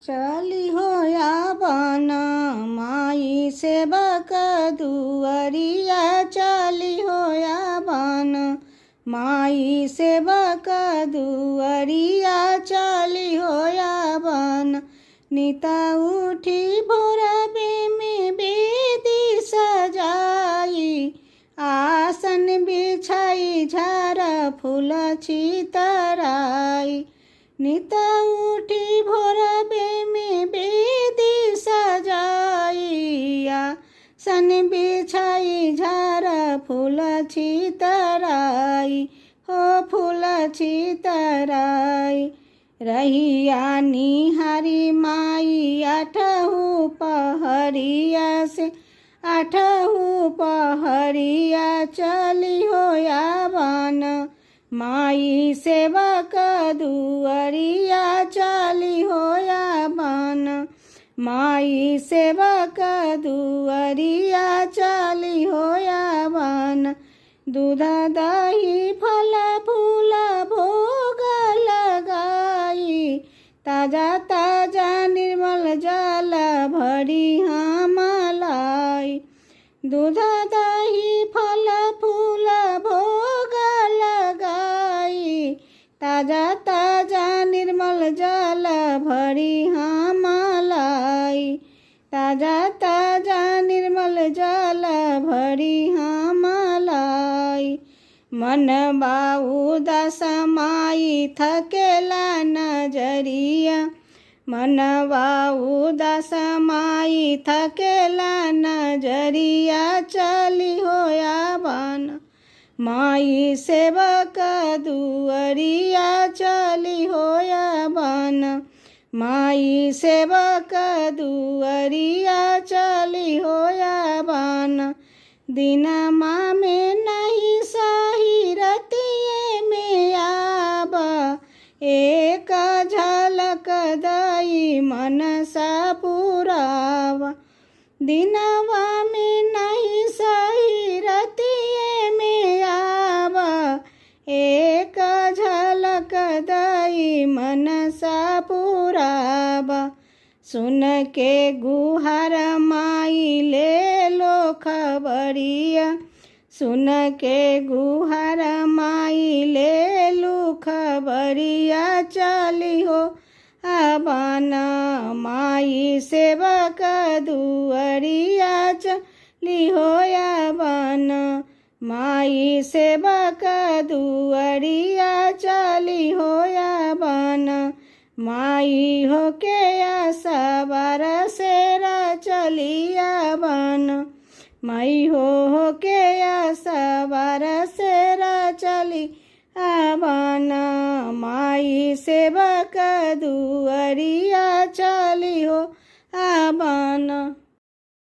चली हो या बन माई सेवक दुअरिया, चली हो या बन माई सेवक दुअरिया, चली हो या बन। निता उठी भोरबे में बेदी सजाई, आसन बिछाई झारा फूल छितराई। निता उठी भोरबे में बेदी सजाई, आसन बिछाई झारा फूल छितराई, हो फूल छितराई। रहिया निहारी माई आठहु पहरिया से, आठहु पहरिया चली हो या बन माई सेवक दुअरिया, चली हो या बन माई सेवक दुअरिया, चली हो या बन। दूध दही फल फूल भोग लगाई, ताजा ताजा निर्मल जल भरी हम लाई। दूध दही फल फूल भोग लगाई, ताजा ताजा निर्मल जल भरी हम लाई। ताजा ताजा निर्मल जल भरी हम लाई। मन उदास माई थकेला नजरिया, मन उदास माई थकेला नजरिया, चली हो या बन माई सेवक दुअरिया, चली हो या बन माई सेवक दुअरिया, चली हो या बन। दिनमा में नहीं सही रतिये में आब, एक झलक दई मनसा पुरावा। दिनवा में नहीं सही रतिये में आब, एक झलक दई मनसा पुरावा। सुन के गुहार माई ले लो खबरिया, सुन के गुहार माई ले लो खबरिया, चली हो बन माई सेवक दुअरिया, चली हो या बन माई सेवक दुअरिया, चली हो या बन। माई हो के आसवार सेरा चलिया बन, माई हो के आसवार सेरा चली बन माई सेवक दुअरिया, चली हो बन।